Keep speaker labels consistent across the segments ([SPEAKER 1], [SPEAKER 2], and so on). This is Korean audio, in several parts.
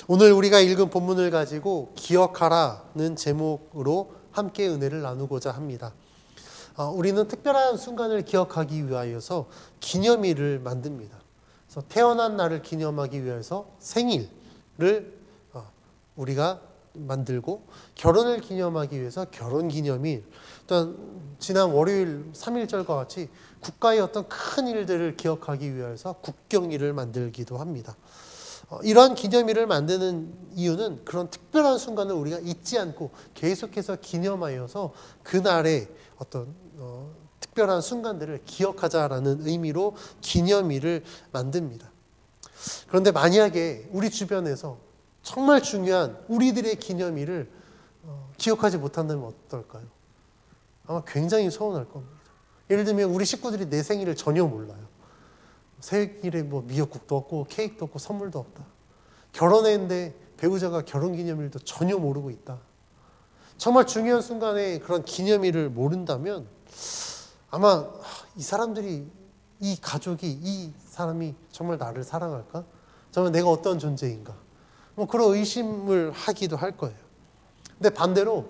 [SPEAKER 1] 오늘 우리가 읽은 본문을 가지고 기억하라는 제목으로 함께 은혜를 나누고자 합니다. 우리는 특별한 순간을 기억하기 위하여서 기념일을 만듭니다. 그래서 태어난 날을 기념하기 위해서 생일을 우리가 만들고, 결혼을 기념하기 위해서 결혼기념일, 또한 지난 월요일 3.1절과 같이 국가의 어떤 큰 일들을 기억하기 위해서 국경일을 만들기도 합니다. 이러한 기념일을 만드는 이유는 그런 특별한 순간을 우리가 잊지 않고 계속해서 기념하여서 그날의 어떤 특별한 순간들을 기억하자라는 의미로 기념일을 만듭니다. 그런데 만약에 우리 주변에서 정말 중요한 우리들의 기념일을 기억하지 못한다면 어떨까요? 아마 굉장히 서운할 겁니다. 예를 들면 우리 식구들이 내 생일을 전혀 몰라요. 생일에 미역국도 없고 케이크도 없고 선물도 없다. 결혼했는데 배우자가 결혼기념일도 전혀 모르고 있다. 정말 중요한 순간에 그런 기념일을 모른다면 아마 이 사람들이, 이 가족이, 이 사람이 정말 나를 사랑할까? 정말 내가 어떤 존재인가? 그런 의심을 하기도 할 거예요. 근데 반대로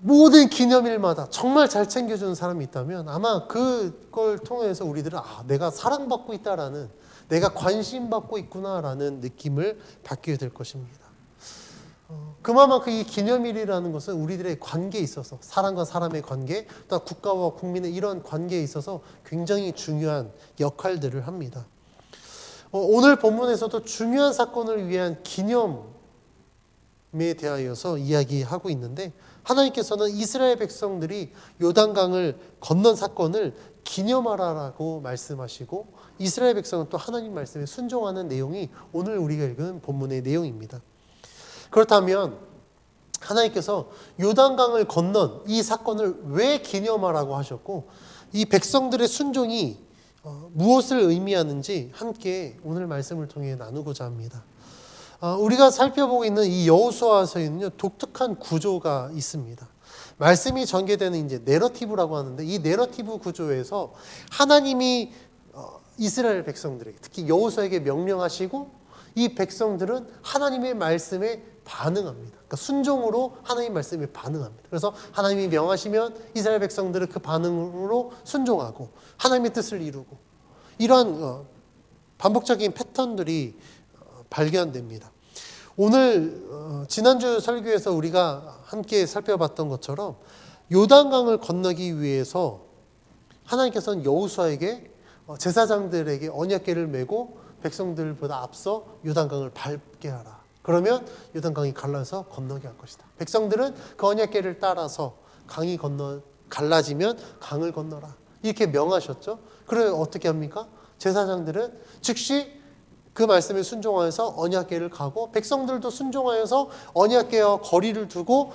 [SPEAKER 1] 모든 기념일마다 정말 잘 챙겨주는 사람이 있다면 아마 그걸 통해서 우리들은 내가 사랑받고 있다라는, 내가 관심받고 있구나라는 느낌을 받게 될 것입니다. 그만큼 이 기념일이라는 것은 우리들의 관계에 있어서, 사람과 사람의 관계, 또 국가와 국민의 이런 관계에 있어서 굉장히 중요한 역할들을 합니다. 오늘 본문에서도 중요한 사건을 위한 기념에 대하여서 이야기하고 있는데, 하나님께서는 이스라엘 백성들이 요단강을 건넌 사건을 기념하라라고 말씀하시고, 이스라엘 백성은 또 하나님 말씀에 순종하는 내용이 오늘 우리가 읽은 본문의 내용입니다. 그렇다면 하나님께서 요단강을 건넌 이 사건을 왜 기념하라고 하셨고, 이 백성들의 순종이 무엇을 의미하는지 함께 오늘 말씀을 통해 나누고자 합니다. 우리가 살펴보고 있는 이 여호수아서에는요, 독특한 구조가 있습니다. 말씀이 전개되는 이제 내러티브라고 하는데, 이 내러티브 구조에서 하나님이 이스라엘 백성들에게, 특히 여호수아에게 명령하시고, 이 백성들은 하나님의 말씀에 반응합니다. 그러니까 순종으로 하나님 말씀에 반응합니다. 그래서 하나님이 명하시면 이스라엘 백성들은 그 반응으로 순종하고 하나님의 뜻을 이루고, 이러한 반복적인 패턴들이 발견됩니다. 오늘 지난주 설교에서 우리가 함께 살펴봤던 것처럼 요단강을 건너기 위해서 하나님께서는 여호수아에게, 제사장들에게 언약궤를 메고 백성들보다 앞서 요단강을 밟게 하라. 그러면 요단강이 갈라서 건너게 할 것이다. 백성들은 그 언약궤를 따라서 강이 갈라지면 강을 건너라. 이렇게 명하셨죠. 그래 어떻게 합니까? 제사장들은 즉시 그 말씀에 순종하여서 언약궤를 가고, 백성들도 순종하여서 언약궤와 거리를 두고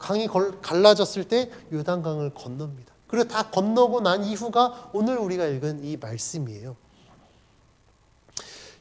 [SPEAKER 1] 강이 갈라졌을 때 요단강을 건넙니다. 그리고 다 건너고 난 이후가 오늘 우리가 읽은 이 말씀이에요.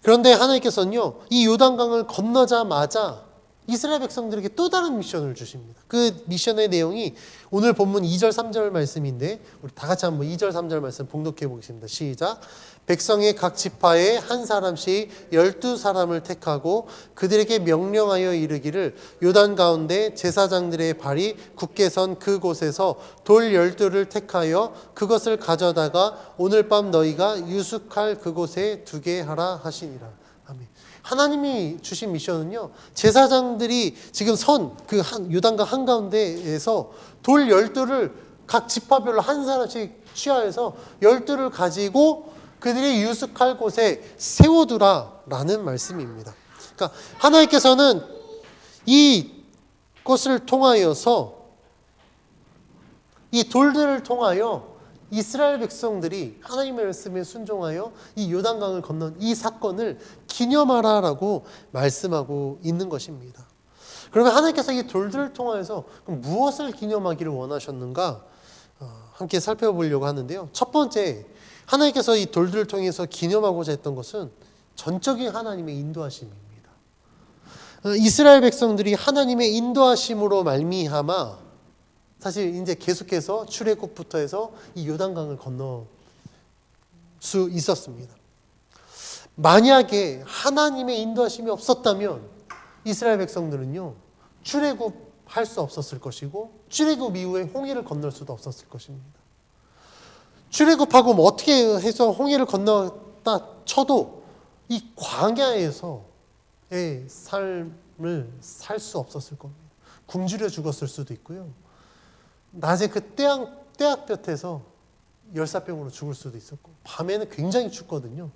[SPEAKER 1] 그런데 하나님께서는요, 이 요단강을 건너자마자 이스라엘 백성들에게 또 다른 미션을 주십니다. 그 미션의 내용이 오늘 본문 2절 3절 말씀인데, 우리 다 같이 한번 2절 3절 말씀 봉독해 보겠습니다. 시작. 백성의 각 지파에 한 사람씩 12사람을 택하고 그들에게 명령하여 이르기를, 요단 가운데 제사장들의 발이 굳게 선 그곳에서 돌 12를 택하여 그것을 가져다가 오늘 밤 너희가 유숙할 그곳에 두게 하라 하시니라. 아멘. 하나님이 주신 미션은요, 제사장들이 지금 선 그 요단강 한가운데에서 돌 12를 각 지파별로 한 사람씩 취하여서 12를 가지고 그들이 유숙할 곳에 세워두라라는 말씀입니다. 그러니까 하나님께서는 이것을 통하여서, 이 돌들을 통하여 이스라엘 백성들이 하나님의 말씀에 순종하여 이 요단강을 건넌 이 사건을 기념하라라고 말씀하고 있는 것입니다. 그러면 하나님께서 이 돌들을 통하여서 무엇을 기념하기를 원하셨는가 함께 살펴보려고 하는데요. 첫 번째, 하나님께서 이 돌들을 통해서 기념하고자 했던 것은 전적인 하나님의 인도하심입니다. 이스라엘 백성들이 하나님의 인도하심으로 말미암아 사실 이제 계속해서 출애굽부터 해서 이 요단강을 건너 수 있었습니다. 만약에 하나님의 인도하심이 없었다면 이스라엘 백성들은요, 출애굽할 수 없었을 것이고 출애굽 이후에 홍해를 건널 수도 없었을 것입니다. 출애굽하고 뭐 어떻게 해서 홍해를 건넜다 쳐도 이 광야에서의 삶을 살 수 없었을 겁니다. 굶주려 죽었을 수도 있고요. 낮에 그 떼약볕에서 열사병으로 죽을 수도 있었고, 밤에는 굉장히 춥거든요.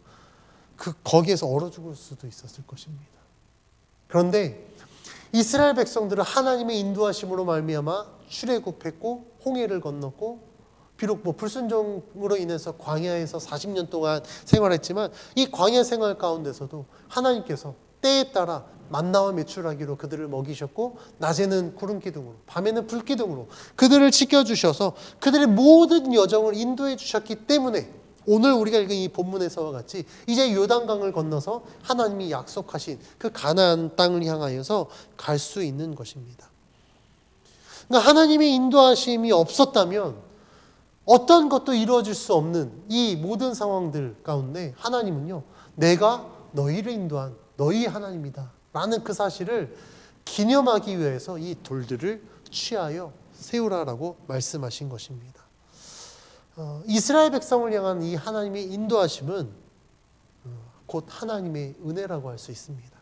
[SPEAKER 1] 거기에서 얼어 죽을 수도 있었을 것입니다. 그런데 이스라엘 백성들은 하나님의 인도하심으로 말미암아 출애굽했고 홍해를 건넜고, 비록 뭐 불순종으로 인해서 광야에서 40년 동안 생활했지만 이 광야 생활 가운데서도 하나님께서 때에 따라 만나와 메추라기로 그들을 먹이셨고, 낮에는 구름 기둥으로, 밤에는 불 기둥으로 그들을 지켜주셔서 그들의 모든 여정을 인도해 주셨기 때문에 오늘 우리가 읽은 이 본문에서와 같이 이제 요단강을 건너서 하나님이 약속하신 그 가나안 땅을 향하여서 갈 수 있는 것입니다. 그러니까 하나님의 인도하심이 없었다면 어떤 것도 이루어질 수 없는 이 모든 상황들 가운데 하나님은요, 내가 너희를 인도한 너희 하나님이다 라는 그 사실을 기념하기 위해서 이 돌들을 취하여 세우라라고 말씀하신 것입니다. 이스라엘 백성을 향한 이 하나님의 인도하심은 곧 하나님의 은혜라고 할 수 있습니다.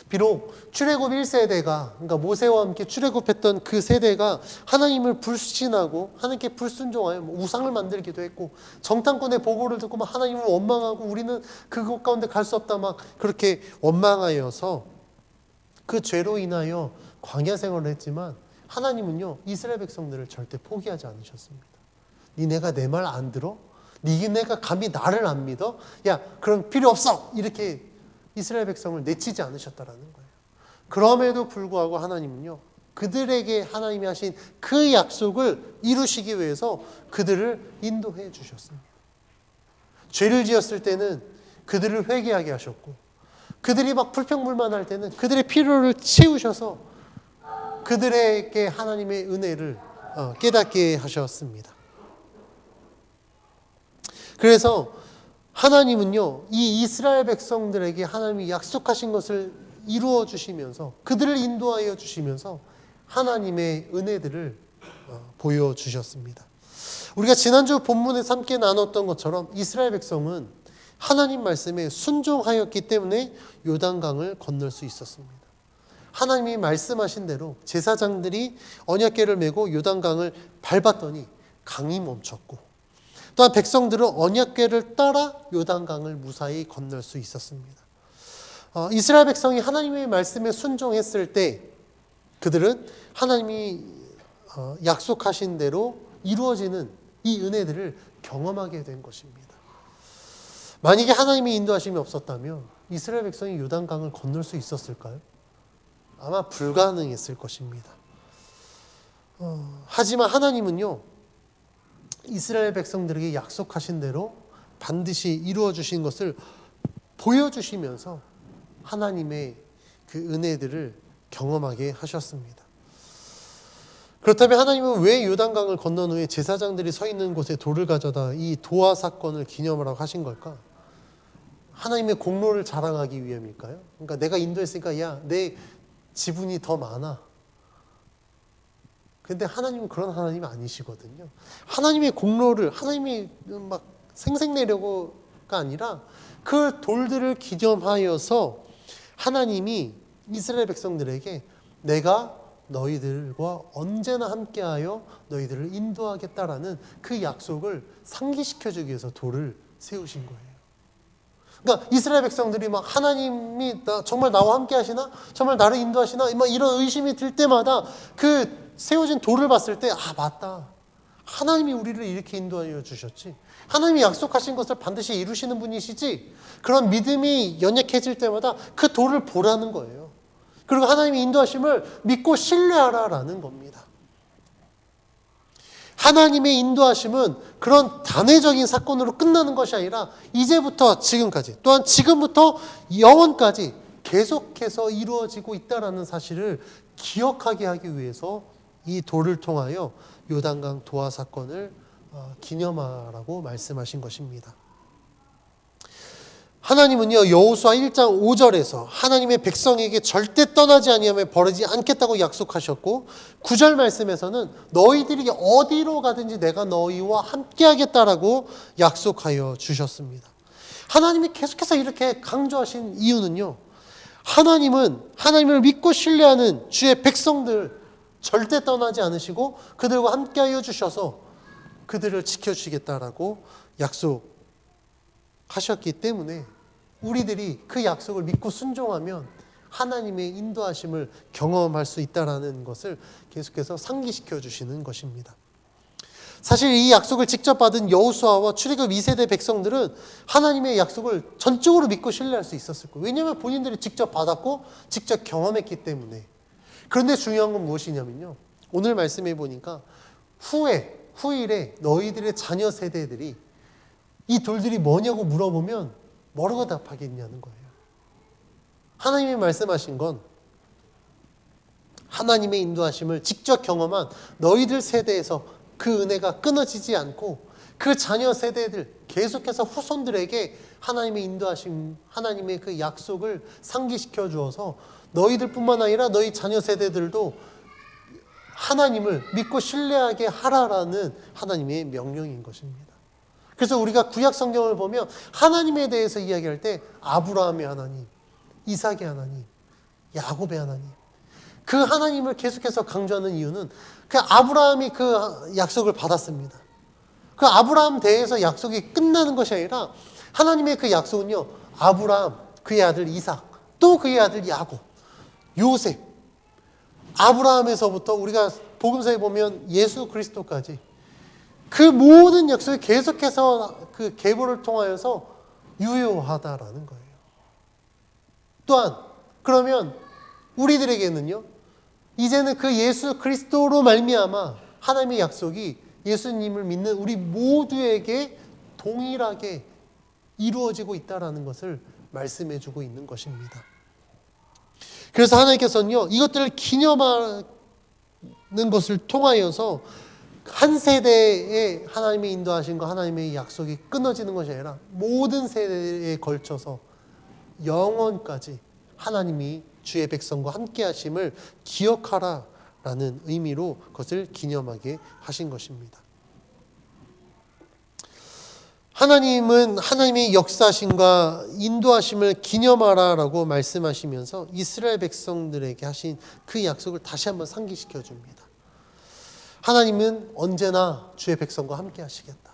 [SPEAKER 1] 비록 출애굽 1세대가, 그러니까 모세와 함께 출애굽했던 그 세대가 하나님을 불신하고 하나님께 불순종하여 우상을 만들기도 했고, 정탐꾼의 보고를 듣고 막 하나님을 원망하고 우리는 그곳 가운데 갈 수 없다 막 그렇게 원망하여서 그 죄로 인하여 광야 생활을 했지만, 하나님은요 이스라엘 백성들을 절대 포기하지 않으셨습니다. 니네가 내 말 안 들어? 니네가 감히 나를 안 믿어? 야, 그럼 필요 없어! 이렇게 이스라엘 백성을 내치지 않으셨다라는 거예요. 그럼에도 불구하고 하나님은요, 그들에게 하나님이 하신 그 약속을 이루시기 위해서 그들을 인도해 주셨습니다. 죄를 지었을 때는 그들을 회개하게 하셨고, 그들이 막 불평불만할 때는 그들의 필요를 채우셔서 그들에게 하나님의 은혜를 깨닫게 하셨습니다. 그래서 하나님은요, 이 이스라엘 백성들에게 하나님이 약속하신 것을 이루어 주시면서 그들을 인도하여 주시면서 하나님의 은혜들을 보여주셨습니다. 우리가 지난주 본문에서 함께 나눴던 것처럼 이스라엘 백성은 하나님 말씀에 순종하였기 때문에 요단강을 건널 수 있었습니다. 하나님이 말씀하신 대로 제사장들이 언약궤를 메고 요단강을 밟았더니 강이 멈췄고, 또한 백성들은 언약궤를 따라 요단강을 무사히 건널 수 있었습니다. 이스라엘 백성이 하나님의 말씀에 순종했을 때 그들은 하나님이 약속하신 대로 이루어지는 이 은혜들을 경험하게 된 것입니다. 만약에 하나님의 인도하심이 없었다면 이스라엘 백성이 요단강을 건널 수 있었을까요? 아마 불가능했을 것입니다. 하지만 하나님은요, 이스라엘 백성들에게 약속하신 대로 반드시 이루어 주신 것을 보여주시면서 하나님의 그 은혜들을 경험하게 하셨습니다. 그렇다면 하나님은 왜 요단강을 건넌 후에 제사장들이 서 있는 곳에 돌을 가져다 이 도화 사건을 기념하라고 하신 걸까? 하나님의 공로를 자랑하기 위함일까요? 그러니까 내가 인도했으니까 야, 내 지분이 더 많아. 근데 하나님은 그런 하나님이 아니시거든요. 하나님의 공로를 하나님이 막 생색내려고가 아니라 그 돌들을 기념하여서 하나님이 이스라엘 백성들에게 내가 너희들과 언제나 함께하여 너희들을 인도하겠다라는 그 약속을 상기시켜주기 위해서 돌을 세우신 거예요. 그러니까 이스라엘 백성들이 막 하나님이 정말 나와 함께 하시나? 정말 나를 인도하시나? 막 이런 의심이 들 때마다 그 세워진 돌을 봤을 때, 아, 맞다. 하나님이 우리를 이렇게 인도하여 주셨지. 하나님이 약속하신 것을 반드시 이루시는 분이시지. 그런 믿음이 연약해질 때마다 그 돌을 보라는 거예요. 그리고 하나님의 인도하심을 믿고 신뢰하라라는 겁니다. 하나님의 인도하심은 그런 단회적인 사건으로 끝나는 것이 아니라 이제부터 지금까지, 또한 지금부터 영원까지 계속해서 이루어지고 있다는 사실을 기억하게 하기 위해서 이 돌을 통하여 요단강 도화 사건을 기념하라고 말씀하신 것입니다. 하나님은요, 여호수아 1장 5절에서 하나님의 백성에게 절대 떠나지 아니하며 버리지 않겠다고 약속하셨고, 9절 말씀에서는 너희들이 어디로 가든지 내가 너희와 함께하겠다라고 약속하여 주셨습니다. 하나님이 계속해서 이렇게 강조하신 이유는요, 하나님은 하나님을 믿고 신뢰하는 주의 백성들 절대 떠나지 않으시고 그들과 함께하여 주셔서 그들을 지켜주시겠다라고 약속하셨기 때문에 우리들이 그 약속을 믿고 순종하면 하나님의 인도하심을 경험할 수 있다는 것을 계속해서 상기시켜 주시는 것입니다. 사실 이 약속을 직접 받은 여호수아와 출애굽 2세대 백성들은 하나님의 약속을 전적으로 믿고 신뢰할 수 있었을 거예요. 왜냐하면 본인들이 직접 받았고 직접 경험했기 때문에. 그런데 중요한 건 무엇이냐면요, 오늘 말씀해 보니까 후일에 너희들의 자녀 세대들이 이 돌들이 뭐냐고 물어보면 뭐라고 답하겠냐는 거예요. 하나님이 말씀하신 건 하나님의 인도하심을 직접 경험한 너희들 세대에서 그 은혜가 끊어지지 않고 그 자녀 세대들 계속해서 후손들에게 하나님의 인도하심, 하나님의 그 약속을 상기시켜 주어서 너희들뿐만 아니라 너희 자녀 세대들도 하나님을 믿고 신뢰하게 하라라는 하나님의 명령인 것입니다. 그래서 우리가 구약 성경을 보면 하나님에 대해서 이야기할 때 아브라함의 하나님, 이삭의 하나님, 야곱의 하나님, 그 하나님을 계속해서 강조하는 이유는 그 아브라함이 그 약속을 받았습니다. 그 아브라함 대해서 약속이 끝나는 것이 아니라 하나님의 그 약속은요, 아브라함, 그의 아들 이삭, 또 그의 아들 야곱, 요셉, 아브라함에서부터 우리가 복음서에 보면 예수 그리스도까지 그 모든 약속이 계속해서 그 계보를 통하여서 유효하다라는 거예요. 또한 그러면 우리들에게는요, 이제는 그 예수 그리스도로 말미암아 하나님의 약속이 예수님을 믿는 우리 모두에게 동일하게 이루어지고 있다라는 것을 말씀해 주고 있는 것입니다. 그래서 하나님께서는요, 이것들을 기념하는 것을 통하여서 한 세대에 하나님의 인도하신 것, 하나님의 약속이 끊어지는 것이 아니라 모든 세대에 걸쳐서 영원까지 하나님이 주의 백성과 함께 하심을 기억하라라는 의미로 그것을 기념하게 하신 것입니다. 하나님은 하나님의 역사심과 인도하심을 기념하라라고 말씀하시면서 이스라엘 백성들에게 하신 그 약속을 다시 한번 상기시켜 줍니다. 하나님은 언제나 주의 백성과 함께 하시겠다.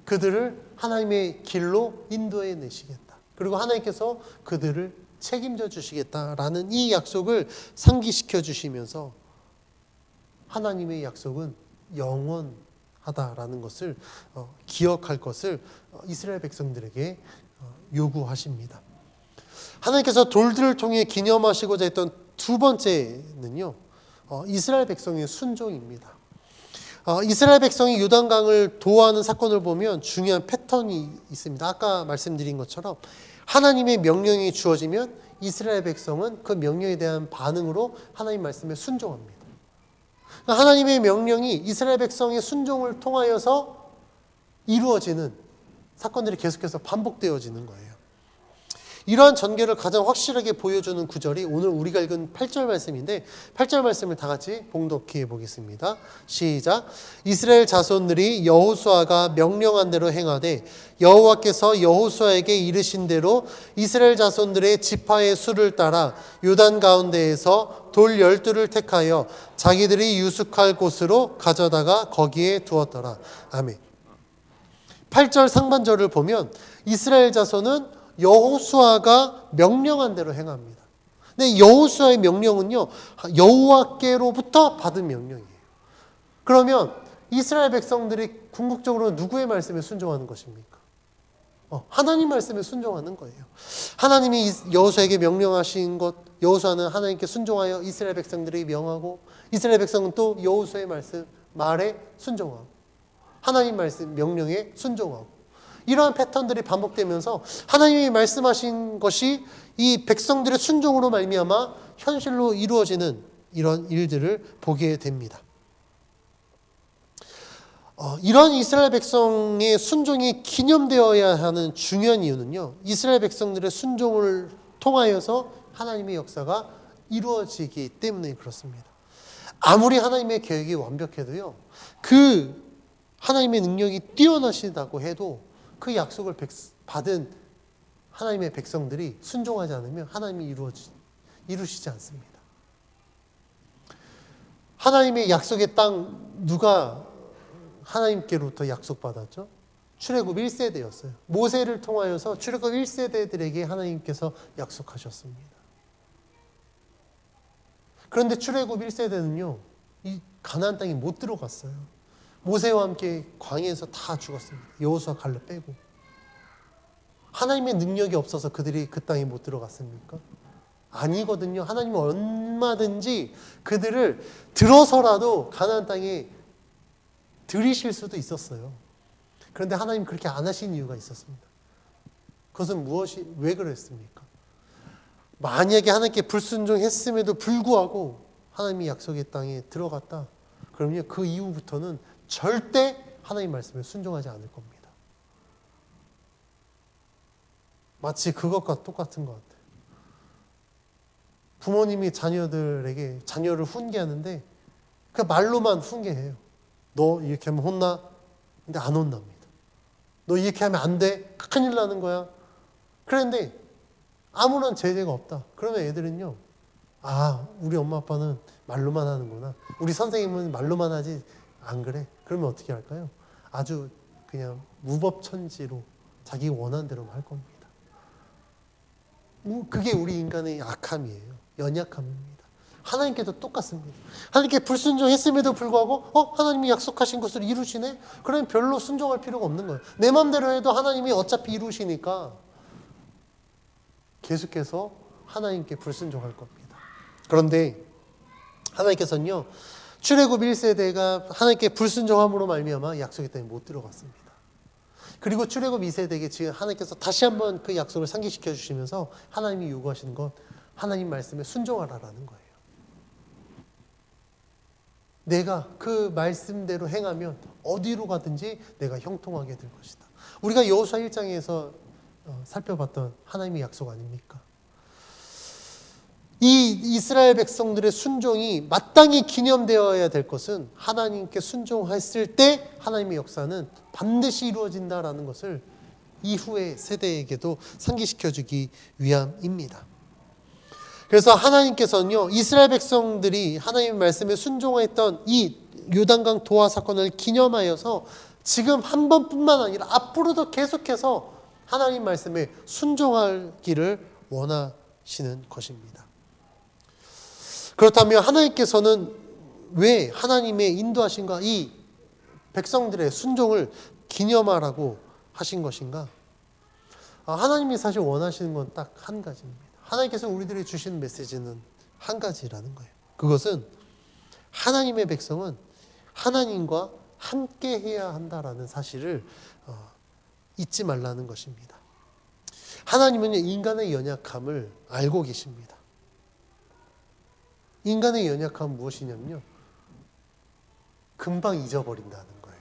[SPEAKER 1] 그들을 하나님의 길로 인도해 내시겠다. 그리고 하나님께서 그들을 책임져 주시겠다라는 이 약속을 상기시켜 주시면서 하나님의 약속은 영원하다라는 것을 기억할 것을 이스라엘 백성들에게 요구하십니다. 하나님께서 돌들을 통해 기념하시고자 했던 두 번째는요, 이스라엘 백성의 순종입니다. 이스라엘 백성이 요단강을 도하는 사건을 보면 중요한 패턴이 있습니다. 아까 말씀드린 것처럼 하나님의 명령이 주어지면 이스라엘 백성은 그 명령에 대한 반응으로 하나님 말씀에 순종합니다. 하나님의 명령이 이스라엘 백성의 순종을 통하여서 이루어지는 사건들이 계속해서 반복되어지는 거예요. 이러한 전개를 가장 확실하게 보여주는 구절이 오늘 우리가 읽은 8절 말씀인데 8절 말씀을 다 같이 봉독해 보겠습니다. 시작. 이스라엘 자손들이 여호수아가 명령한 대로 행하되 여호와께서 여호수아에게 이르신 대로 이스라엘 자손들의 지파의 수를 따라 요단 가운데에서 돌 12를 택하여 자기들이 유숙할 곳으로 가져다가 거기에 두었더라. 아멘. 8절 상반절을 보면 이스라엘 자손은 여호수아가 명령한 대로 행합니다. 근데 여호수아의 명령은요, 여호와께로부터 받은 명령이에요. 그러면 이스라엘 백성들이 궁극적으로 누구의 말씀에 순종하는 것입니까? 하나님 말씀에 순종하는 거예요. 하나님이 여호수아에게 명령하신 것, 여호수아는 하나님께 순종하여 이스라엘 백성들이 명하고 이스라엘 백성은 또 여호수아의 말씀, 말에 순종하고 하나님 말씀, 명령에 순종하고 이러한 패턴들이 반복되면서 하나님이 말씀하신 것이 이 백성들의 순종으로 말미암아 현실로 이루어지는 이런 일들을 보게 됩니다. 이런 이스라엘 백성의 순종이 기념되어야 하는 중요한 이유는요. 이스라엘 백성들의 순종을 통하여서 하나님의 역사가 이루어지기 때문에 그렇습니다. 아무리 하나님의 계획이 완벽해도요. 그 하나님의 능력이 뛰어나시다고 해도 그 약속을 받은 하나님의 백성들이 순종하지 않으면 하나님이 이루시지 않습니다. 하나님의 약속의 땅 누가 하나님께로부터 약속받았죠? 출애굽 1세대였어요. 모세를 통하여서 출애굽 1세대들에게 하나님께서 약속하셨습니다. 그런데 출애굽 1세대는요. 이 가나안 땅에 못 들어갔어요. 모세와 함께 광야에서 다 죽었습니다. 여호수아 갈렙 빼고. 하나님의 능력이 없어서 그들이 그 땅에 못 들어갔습니까? 아니거든요. 하나님은 얼마든지 그들을 들어서라도 가나안 땅에 들이실 수도 있었어요. 그런데 하나님 그렇게 안 하신 이유가 있었습니다. 그것은 왜 그랬습니까? 만약에 하나님께 불순종했음에도 불구하고 하나님이 약속의 땅에 들어갔다. 그러면 그 이후부터는 절대 하나님 말씀에 순종하지 않을 겁니다. 마치 그것과 똑같은 것 같아요. 부모님이 자녀를 훈계하는데 그 말로만 훈계해요. 너 이렇게 하면 혼나? 근데 안 혼납니다. 너 이렇게 하면 안 돼? 큰일 나는 거야. 그런데 아무런 제재가 없다. 그러면 애들은요. 우리 엄마 아빠는 말로만 하는구나. 우리 선생님은 말로만 하지 안 그래. 그러면 어떻게 할까요? 아주 그냥 무법천지로 자기 원하는 대로만 할 겁니다. 그게 우리 인간의 악함이에요. 연약함입니다. 하나님께도 똑같습니다. 하나님께 불순종했음에도 불구하고 하나님이 약속하신 것을 이루시네? 그러면 별로 순종할 필요가 없는 거예요. 내 마음대로 해도 하나님이 어차피 이루시니까 계속해서 하나님께 불순종할 겁니다. 그런데 하나님께서는요. 출애굽 1세대가 하나님께 불순종함으로 말미암아 약속의 땅에 못 들어갔습니다. 그리고 출애굽 2세대에게 지금 하나님께서 다시 한번 그 약속을 상기시켜 주시면서 하나님이 요구하시는 건 하나님 말씀에 순종하라라는 거예요. 내가 그 말씀대로 행하면 어디로 가든지 내가 형통하게 될 것이다. 우리가 여호수아 1장에서 살펴봤던 하나님의 약속 아닙니까? 이 이스라엘 백성들의 순종이 마땅히 기념되어야 될 것은 하나님께 순종했을 때 하나님의 역사는 반드시 이루어진다라는 것을 이후의 세대에게도 상기시켜주기 위함입니다. 그래서 하나님께서는요, 이스라엘 백성들이 하나님의 말씀에 순종했던 이 요단강 도하 사건을 기념하여서 지금 한 번뿐만 아니라 앞으로도 계속해서 하나님 말씀에 순종하기를 원하시는 것입니다. 그렇다면 하나님께서는 왜 하나님의 인도하심과 이 백성들의 순종을 기념하라고 하신 것인가? 하나님이 사실 원하시는 건 딱 한 가지입니다. 하나님께서 우리들이 주신 메시지는 한 가지라는 거예요. 그것은 하나님의 백성은 하나님과 함께 해야 한다라는 사실을 잊지 말라는 것입니다. 하나님은 인간의 연약함을 알고 계십니다. 인간의 연약함은 무엇이냐면요. 금방 잊어버린다는 거예요.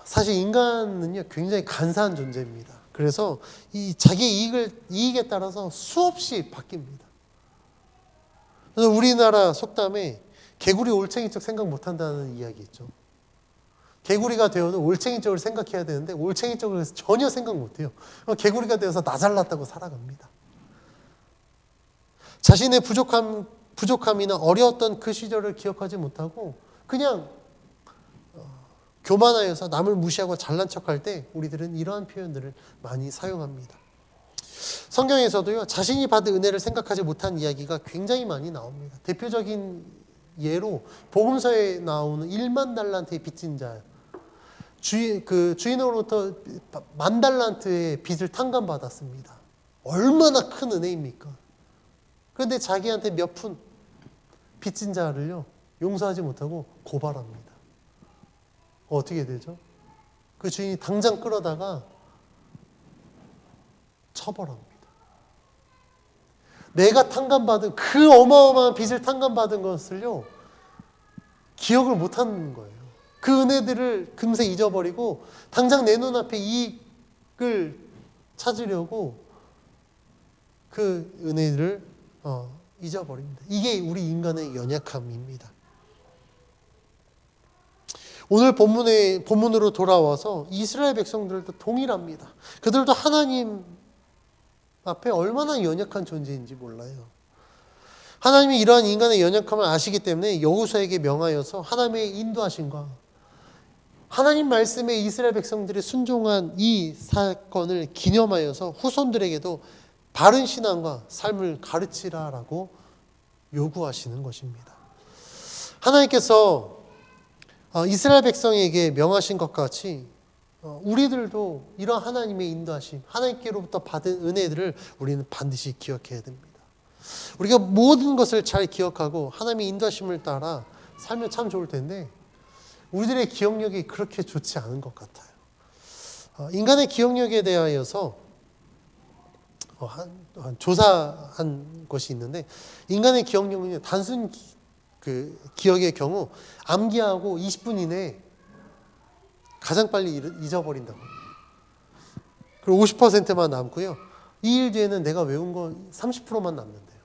[SPEAKER 1] 사실 인간은요, 굉장히 간사한 존재입니다. 그래서 이 자기 이익에 따라서 수없이 바뀝니다. 그래서 우리나라 속담에 개구리 올챙이 쪽 생각 못한다는 이야기 있죠. 개구리가 되어도 올챙이 쪽을 생각해야 되는데 올챙이 쪽을 전혀 생각 못해요. 개구리가 되어서 나 잘났다고 살아갑니다. 자신의 부족함이나 어려웠던 그 시절을 기억하지 못하고 그냥 교만하여서 남을 무시하고 잘난 척할 때 우리들은 이러한 표현들을 많이 사용합니다. 성경에서도요, 자신이 받은 은혜를 생각하지 못한 이야기가 굉장히 많이 나옵니다. 대표적인 예로 복음서에 나오는 1만 달란트의 빚진 자, 주인으로부터 10,000달란트의 빚을 탕감받았습니다. 얼마나 큰 은혜입니까? 그런데 자기한테 몇 푼 빚진 자를요, 용서하지 못하고 고발합니다. 어떻게 되죠? 그 주인이 당장 끌어다가 처벌합니다. 내가 탕감받은 그 어마어마한 빚을 탕감받은 것을요, 기억을 못하는 거예요. 그 은혜들을 금세 잊어버리고 당장 내 눈앞에 이익을 찾으려고 그 은혜를 잊어버립니다. 이게 우리 인간의 연약함입니다. 오늘 본문으로 돌아와서 이스라엘 백성들도 동일합니다. 그들도 하나님 앞에 얼마나 연약한 존재인지 몰라요. 하나님이 이러한 인간의 연약함을 아시기 때문에 여호수아에게 명하여서 하나님의 인도하심과 하나님 말씀에 이스라엘 백성들이 순종한 이 사건을 기념하여서 후손들에게도 바른 신앙과 삶을 가르치라라고 요구하시는 것입니다. 하나님께서 이스라엘 백성에게 명하신 것 같이 우리들도 이런 하나님의 인도하심, 하나님께로부터 받은 은혜들을 우리는 반드시 기억해야 됩니다. 우리가 모든 것을 잘 기억하고 하나님의 인도하심을 따라 살면 참 좋을 텐데 우리들의 기억력이 그렇게 좋지 않은 것 같아요. 인간의 기억력에 대하여서 조사한 것이 있는데 인간의 기억력은 단순 기억의 경우 암기하고 20분 이내에 가장 빨리 잊어버린다고. 그리고 50%만 남고요. 2일 뒤에는 내가 외운 거 30%만 남는데요.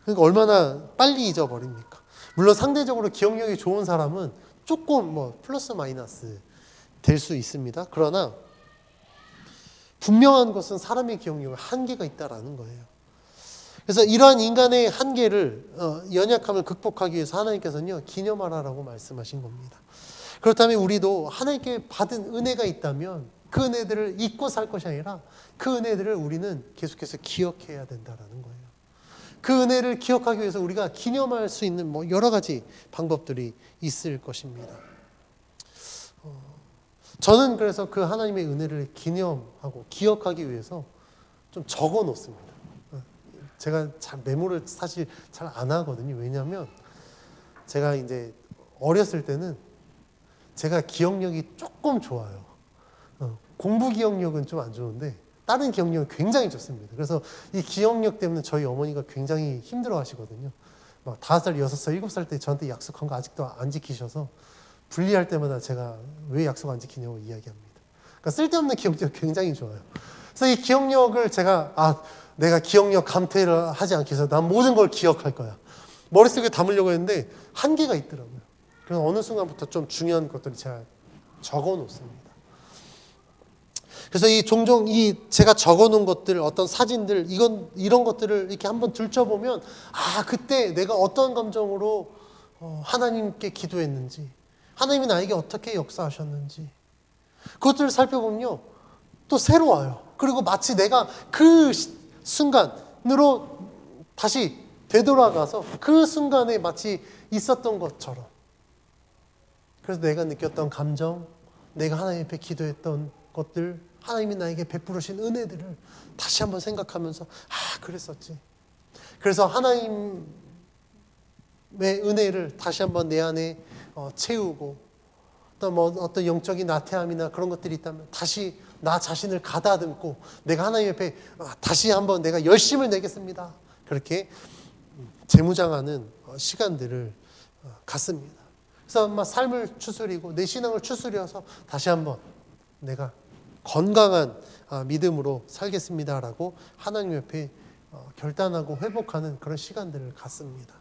[SPEAKER 1] 그러니까 얼마나 빨리 잊어버립니까? 물론 상대적으로 기억력이 좋은 사람은 조금 플러스 마이너스 될 수 있습니다. 그러나 분명한 것은 사람의 기억력에 한계가 있다라는 거예요. 그래서 이러한 인간의 한계를 연약함을 극복하기 위해서 하나님께서는요 기념하라라고 말씀하신 겁니다. 그렇다면 우리도 하나님께 받은 은혜가 있다면 그 은혜들을 잊고 살 것이 아니라 그 은혜들을 우리는 계속해서 기억해야 된다라는 거예요. 그 은혜를 기억하기 위해서 우리가 기념할 수 있는 여러 가지 방법들이 있을 것입니다. 저는 그래서 그 하나님의 은혜를 기념하고 기억하기 위해서 좀 적어 놓습니다. 제가 메모를 사실 잘 안 하거든요. 왜냐하면 제가 이제 어렸을 때는 제가 기억력이 조금 좋아요. 공부 기억력은 좀 안 좋은데 다른 기억력은 굉장히 좋습니다. 그래서 이 기억력 때문에 저희 어머니가 굉장히 힘들어 하시거든요. 막 5살, 6살, 7살 때 저한테 약속한 거 아직도 안 지키셔서 분리할 때마다 제가 왜 약속 안 지키냐고 이야기합니다. 그러니까 쓸데없는 기억력 굉장히 좋아요. 그래서 이 기억력을 제가 내가 기억력 감퇴를 하지 않기 위해서 난 모든 걸 기억할 거야. 머릿속에 담으려고 했는데 한계가 있더라고요. 그래서 어느 순간부터 좀 중요한 것들을 제가 적어 놓습니다. 그래서 종종 제가 적어 놓은 것들, 어떤 사진들, 이런 것들을 이렇게 한번 들춰보면, 그때 내가 어떤 감정으로 하나님께 기도했는지, 하나님이 나에게 어떻게 역사하셨는지, 그것들을 살펴보면요, 또 새로워요. 그리고 마치 내가 그 순간으로 다시 되돌아가서 그 순간에 마치 있었던 것처럼. 그래서 내가 느꼈던 감정, 내가 하나님 앞에 기도했던 것들, 하나님이 나에게 베풀으신 은혜들을 다시 한번 생각하면서 그랬었지. 그래서 하나님의 은혜를 다시 한번 내 안에 채우고 또 어떤 영적인 나태함이나 그런 것들이 있다면 다시 나 자신을 가다듬고 내가 하나님 앞에 다시 한번 내가 열심을 내겠습니다. 그렇게 재무장하는 시간들을 갖습니다. 그래서 삶을 추스리고 내 신앙을 추스려서 다시 한번 내가 건강한 믿음으로 살겠습니다라고 하나님 옆에 결단하고 회복하는 그런 시간들을 갖습니다.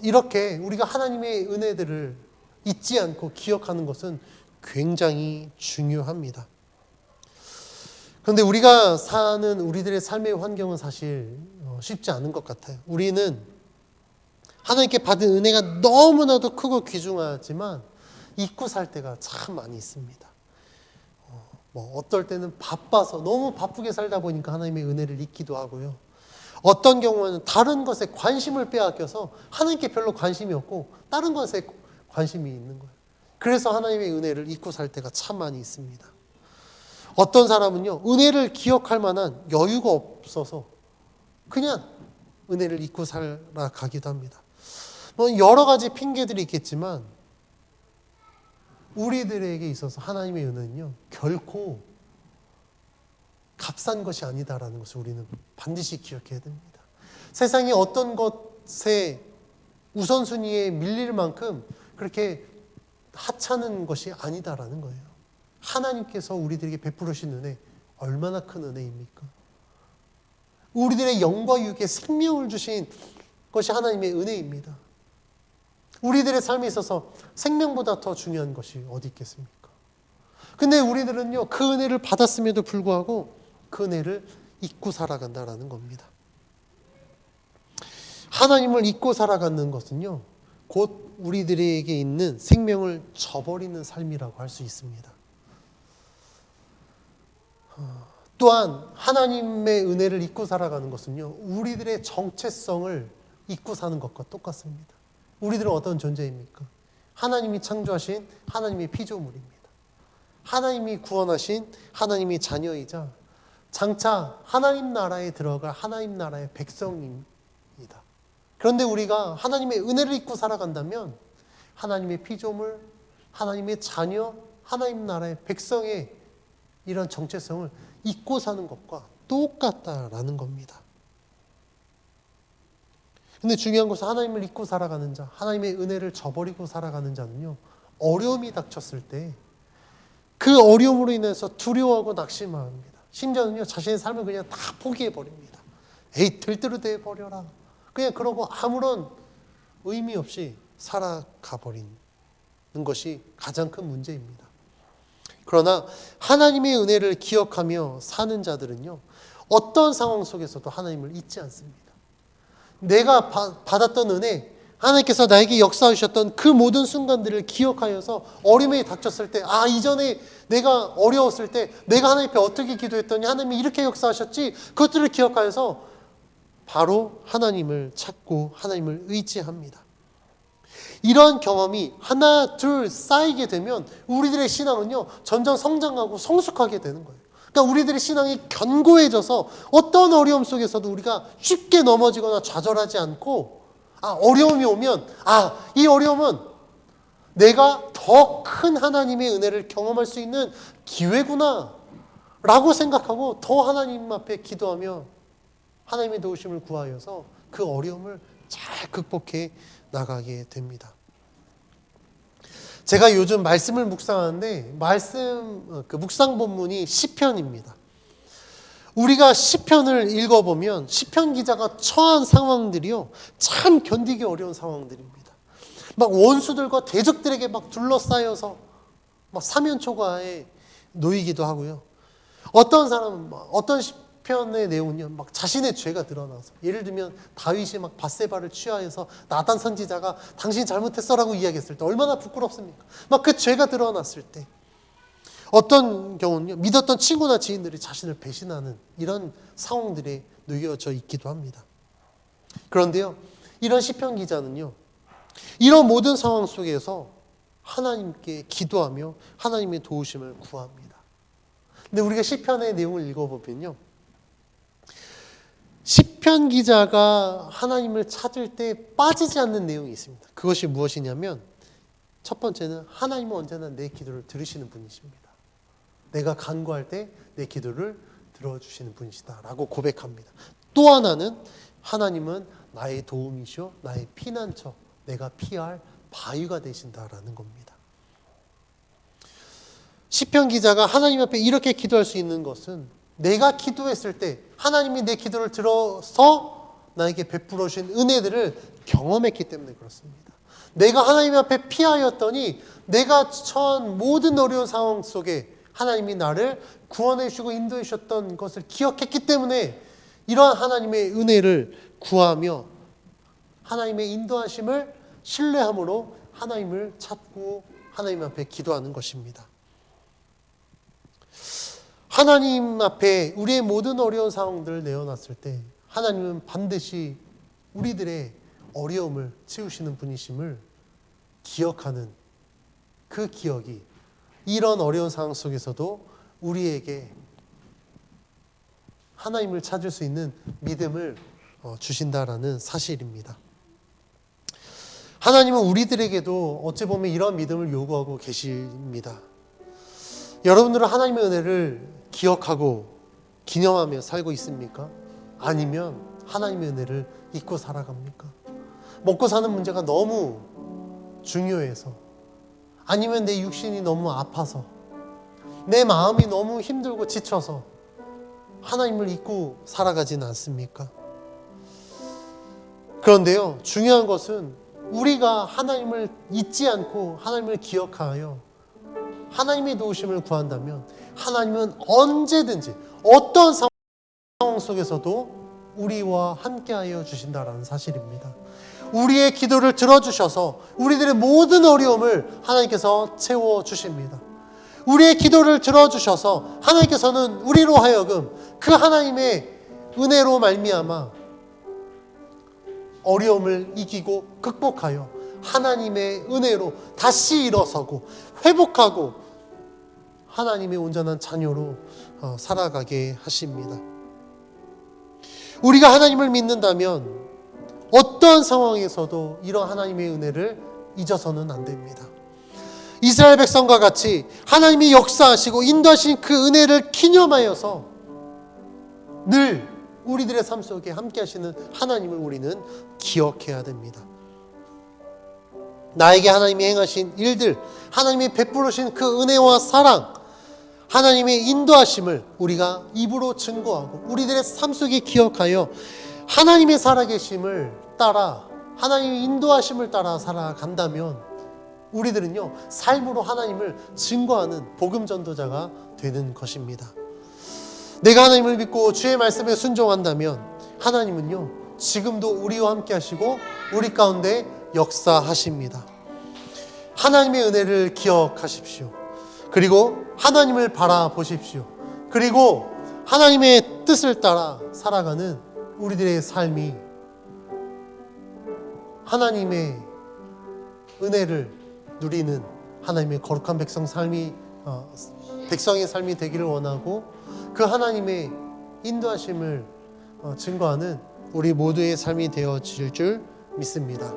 [SPEAKER 1] 이렇게 우리가 하나님의 은혜들을 잊지 않고 기억하는 것은 굉장히 중요합니다. 그런데 우리가 사는 우리들의 삶의 환경은 사실 쉽지 않은 것 같아요. 우리는 하나님께 받은 은혜가 너무나도 크고 귀중하지만 잊고 살 때가 참 많이 있습니다. 어떨 때는 바빠서 너무 바쁘게 살다 보니까 하나님의 은혜를 잊기도 하고요. 어떤 경우에는 다른 것에 관심을 빼앗겨서 하나님께 별로 관심이 없고 다른 것에 관심이 있는 거예요. 그래서 하나님의 은혜를 잊고 살 때가 참 많이 있습니다. 어떤 사람은요, 은혜를 기억할 만한 여유가 없어서 그냥 은혜를 잊고 살아가기도 합니다. 여러 가지 핑계들이 있겠지만 우리들에게 있어서 하나님의 은혜는요, 결코 값싼 것이 아니다라는 것을 우리는 반드시 기억해야 됩니다. 세상에 어떤 것에 우선순위에 밀릴 만큼 그렇게 하찮은 것이 아니다라는 거예요. 하나님께서 우리들에게 베풀으신 은혜 얼마나 큰 은혜입니까? 우리들의 영과 육에 생명을 주신 것이 하나님의 은혜입니다. 우리들의 삶에 있어서 생명보다 더 중요한 것이 어디 있겠습니까? 근데 우리들은요, 그 은혜를 받았음에도 불구하고 그 은혜를 잊고 살아간다라는 겁니다. 하나님을 잊고 살아가는 것은요, 곧 우리들에게 있는 생명을 저버리는 삶이라고 할 수 있습니다. 또한 하나님의 은혜를 잊고 살아가는 것은요, 우리들의 정체성을 잊고 사는 것과 똑같습니다. 우리들은 어떤 존재입니까? 하나님이 창조하신 하나님의 피조물입니다. 하나님이 구원하신 하나님의 자녀이자 장차 하나님 나라에 들어갈 하나님 나라의 백성입니다. 그런데 우리가 하나님의 은혜를 잊고 살아간다면 하나님의 피조물, 하나님의 자녀, 하나님 나라의 백성의 이런 정체성을 잊고 사는 것과 똑같다라는 겁니다. 근데 중요한 것은 하나님을 잊고 살아가는 자, 하나님의 은혜를 저버리고 살아가는 자는요, 어려움이 닥쳤을 때 그 어려움으로 인해서 두려워하고 낙심합니다. 심지어는요, 자신의 삶을 그냥 다 포기해버립니다. 에이, 될 대로 돼버려라. 그냥 그러고 아무런 의미 없이 살아가 버리는 것이 가장 큰 문제입니다. 그러나 하나님의 은혜를 기억하며 사는 자들은요, 어떤 상황 속에서도 하나님을 잊지 않습니다. 내가 받았던 은혜, 하나님께서 나에게 역사하셨던 그 모든 순간들을 기억하여서 어려움이 닥쳤을 때, 아, 이전에 내가 어려웠을 때 내가 하나님 앞에 어떻게 기도했더니 하나님이 이렇게 역사하셨지, 그것들을 기억하여서 바로 하나님을 찾고 하나님을 의지합니다. 이러한 경험이 하나, 둘 쌓이게 되면 우리들의 신앙은요, 점점 성장하고 성숙하게 되는 거예요. 그러니까 우리들의 신앙이 견고해져서 어떤 어려움 속에서도 우리가 쉽게 넘어지거나 좌절하지 않고, 어려움이 오면, 이 어려움은 내가 더 큰 하나님의 은혜를 경험할 수 있는 기회구나 라고 생각하고 더 하나님 앞에 기도하며 하나님의 도우심을 구하여서 그 어려움을 잘 극복해 나가게 됩니다. 제가 요즘 말씀을 묵상하는데 묵상 본문이 시편입니다. 우리가 시편을 읽어보면 시편 기자가 처한 상황들이요, 참 견디기 어려운 상황들입니다. 막 원수들과 대적들에게 막 둘러싸여서 막 사면초가에 놓이기도 하고요. 어떤 사람은 어떤 시편의 내용은요, 막 자신의 죄가 드러나서, 예를 들면 다윗이 막 밧세바를 취하여서 나단 선지자가 당신이 잘못했어라고 이야기했을 때 얼마나 부끄럽습니까? 막 그 죄가 드러났을 때, 어떤 경우는요, 믿었던 친구나 지인들이 자신을 배신하는 이런 상황들에 놓여져 있기도 합니다. 그런데요, 이런 시편 기자는요, 이런 모든 상황 속에서 하나님께 기도하며 하나님의 도우심을 구합니다. 근데 우리가 시편의 내용을 읽어보면요, 시편 기자가 하나님을 찾을 때 빠지지 않는 내용이 있습니다. 그것이 무엇이냐면, 첫 번째는 하나님은 언제나 내 기도를 들으시는 분이십니다. 내가 간구할 때 내 기도를 들어주시는 분이시다 라고 고백합니다. 또 하나는 하나님은 나의 도움이시오, 나의 피난처, 내가 피할 바위가 되신다라는 겁니다. 시편 기자가 하나님 앞에 이렇게 기도할 수 있는 것은 내가 기도했을 때 하나님이 내 기도를 들어서 나에게 베풀어 주신 은혜들을 경험했기 때문에 그렇습니다. 내가 하나님 앞에 피하였더니 내가 처한 모든 어려운 상황 속에 하나님이 나를 구원해 주시고 인도해 주셨던 것을 기억했기 때문에 이러한 하나님의 은혜를 구하며 하나님의 인도하심을 신뢰함으로 하나님을 찾고 하나님 앞에 기도하는 것입니다. 하나님 앞에 우리의 모든 어려운 상황들을 내어놨을 때 하나님은 반드시 우리들의 어려움을 채우시는 분이심을 기억하는 그 기억이 이런 어려운 상황 속에서도 우리에게 하나님을 찾을 수 있는 믿음을 주신다라는 사실입니다. 하나님은 우리들에게도 어찌 보면 이런 믿음을 요구하고 계십니다. 여러분들은 하나님의 은혜를 기억하고 기념하며 살고 있습니까? 아니면 하나님의 은혜를 잊고 살아갑니까? 먹고 사는 문제가 너무 중요해서, 아니면 내 육신이 너무 아파서, 내 마음이 너무 힘들고 지쳐서 하나님을 잊고 살아가진 않습니까? 그런데요, 중요한 것은 우리가 하나님을 잊지 않고 하나님을 기억하여 하나님의 도우심을 구한다면 하나님은 언제든지 어떤 상황 속에서도 우리와 함께하여 주신다라는 사실입니다. 우리의 기도를 들어주셔서 우리들의 모든 어려움을 하나님께서 채워주십니다. 우리의 기도를 들어주셔서 하나님께서는 우리로 하여금 그 하나님의 은혜로 말미암아 어려움을 이기고 극복하여 하나님의 은혜로 다시 일어서고 회복하고 하나님의 온전한 자녀로 살아가게 하십니다. 우리가 하나님을 믿는다면 어떠한 상황에서도 이런 하나님의 은혜를 잊어서는 안 됩니다. 이스라엘 백성과 같이 하나님이 역사하시고 인도하신 그 은혜를 기념하여서 늘 우리들의 삶 속에 함께 하시는 하나님을 우리는 기억해야 됩니다. 나에게 하나님이 행하신 일들, 하나님이 베풀으신 그 은혜와 사랑, 하나님의 인도하심을 우리가 입으로 증거하고 우리들의 삶 속에 기억하여 하나님의 살아계심을 따라, 하나님의 인도하심을 따라 살아간다면 우리들은요, 삶으로 하나님을 증거하는 복음 전도자가 되는 것입니다. 내가 하나님을 믿고 주의 말씀에 순종한다면 하나님은요, 지금도 우리와 함께 하시고 우리 가운데 역사하십니다. 하나님의 은혜를 기억하십시오. 그리고 하나님을 바라보십시오. 그리고 하나님의 뜻을 따라 살아가는 우리들의 삶이 하나님의 은혜를 누리는 하나님의 거룩한 백성의 삶이 되기를 원하고, 그 하나님의 인도하심을 증거하는 우리 모두의 삶이 되어질 줄 믿습니다.